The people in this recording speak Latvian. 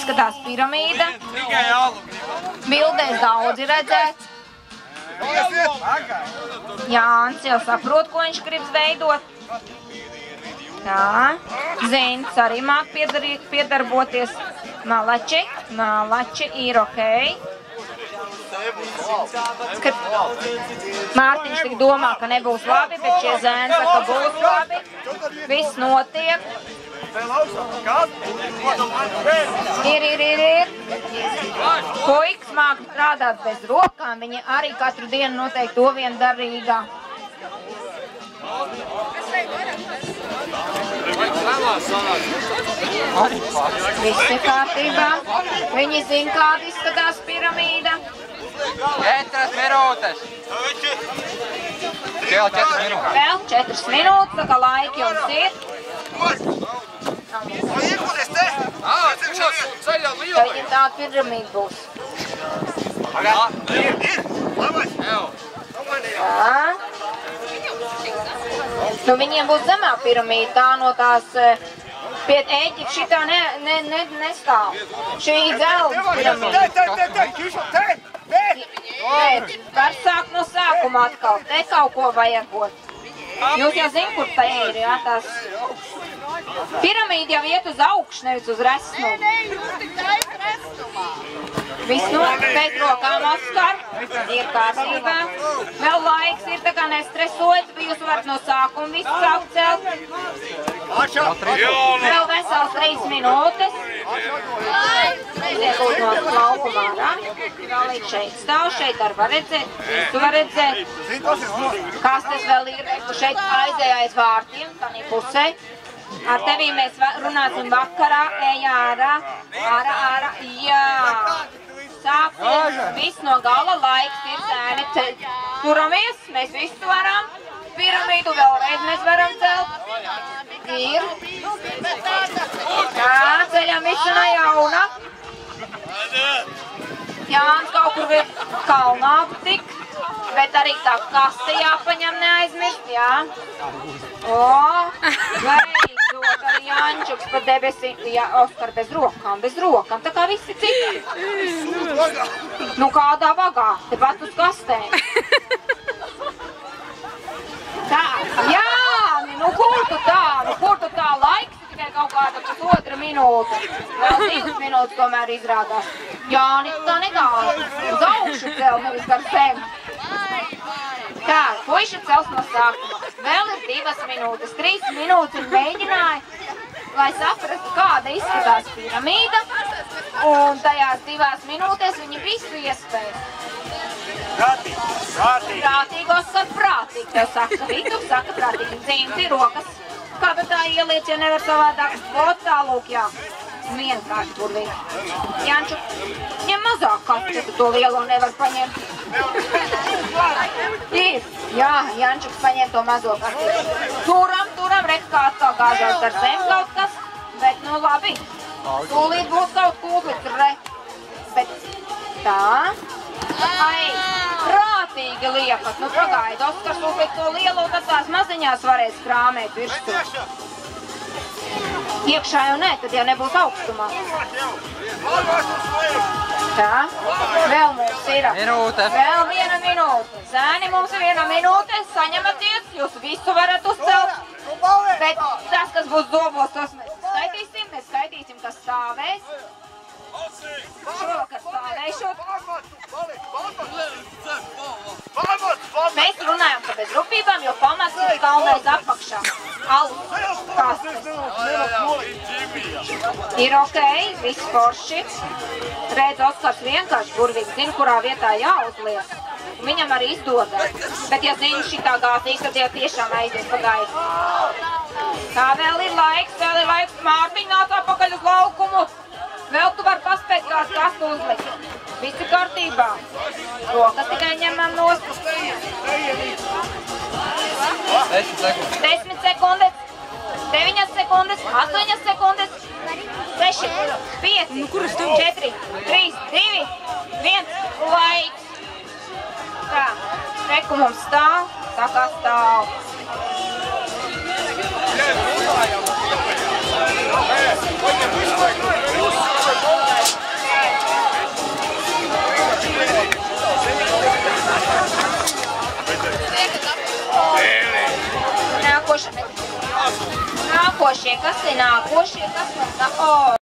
izskatās piramīda. Bildēs daudzi redzēts. Jānis jau saprot, ko viņš grib veidot. Tā, Zints arī māk piedarboties. Malači ir okei. Mārtiņš tik domā, ka nebūs labi, bet šie zēni saka, ka būs labi. Viss notiek. Ir. Puikas māk strādāt bez rokām, viņi arī katru dienu noteikti to vien darīgā. Viss ir kārtībā. Viņi zina, kāda izskatās piramīda. 4 minūtes. Vēl 4 minūtes. Vēl 4 minūtes, tā kā laiki jums ir. Viņam tāda piramīda būs. Nu, viņiem būs zemā piramīda, tā no tās pie Ēģipta šitā nestāv. Šī dzelzs piramīda. Var sākt no sākuma atkal, te kaut ko vajagot. Jūs jau zin, kur tā ir, jā, tās piramīda jau iet uz augšu, nevis uz resnumu. Nē, jūs tik taisa resnumā. Viss no bez rokām Oskar, ir kārtībā. Vēl laiks ir, tā kā nestresojiet, jūs varat no sākuma visu sākt celt. Vēl vesels 3 minūtes. Aiziet lūdzu no laukumā, rā? Vēl līdz šeit stāv, šeit arī var redzēt, visu var redzēt. Kastes vēl ir, šeit aizēja aiz vārtiem, tādā pusē. Ar tevī mēs runāsim vakarā, ej ārā, jā. Sāksim, viss no gala, laiks ir zēni, turamies, mēs visu varam. Piramīdu vēlreiz mēs varam celt. Ir. Jā, ceļam visu no jauna. Jānis kaut kur ir kalnā tik, bet arī tā kaste jāpaņem neaizmirst, jā. O, beidzot, arī Jāņčuks pa debesīm, jā, Oskar bez rokām, tā kā visi citi. Nu kādā vagā, tepat uz kastēm. Tā, Jāni, nu kur tu tā, laiks ir tikai kaut kāda pusotra minūte. Vēl 2 minūtes tomēr izrādās. Jāni, tā negāla, uz augšu cel, nevis gar sevi. Tā, puiši cels no sākuma. Vēl ir 2 minūtes, 3 minūtes viņi mēģināja, lai saprastu, kāda izskatās piramīda. Un tajās 2 minūtēs viņi visu iespēja. Prātīgi, Oskar, prātīgi, tev saka, Vitu saka prātīgi, Zinti, rokas, kāda tā ieliec, ja nevar savādāk, ot tālūk, jā, vienkārši burvīgi. Janču, ņem mazāk kastu, ja tu to lielo nevar paņemt. Ir, jā, Jančuks paņem to mazo kastu. Turam, redz, kā atkal gāžās ar zem kaut kas, bet nu labi, tūlīt būs kaut kūplis, bet tā. Ai, prātīgi liekat, nu pagaidi, Oskars uzliek to lielo, tad tās maziņās varēs krāmēt virsū. Iekšā jau nē, tad jau nebūs augstumā. Tā, vēl mums ir. Minūte. Vēl 1 minūte. Zēni, mums ir 1 minūte, saņematies, jūs visu varat uzcelt. Bet tas, kas būs zobos, tos mēs skaitīsim, kas stāvēs. Šovakar stāvēšot. Mēs runājam par bezrūpībām, jo pamats ir kalnais apakšā. Alus kastes. Ir okei, viss forši. Redz, Oskars vienkārši burvīgi zina, kurā vietā jāuzliek. Viņam arī izdodas. Bet ja zini šitā gāzīgi, tad jau tiešām aizies pa gaisu. Tā vēl ir laiks, Mārtiņ nāc atpakaļ uz laukumu. Vēl tu vari paspēt kāds kastu uzlikt. Visi kārtībā. Rokas tikai ņemam nost. 10 sekundes. 9 sekundes. 8 sekundes. 6, 5, 4, 3, 2, 1. Laiks. Tā. Reku mums stāv. Tā kā stāv. Hey, nākošie, kas ir nākošie, kas mums nāk?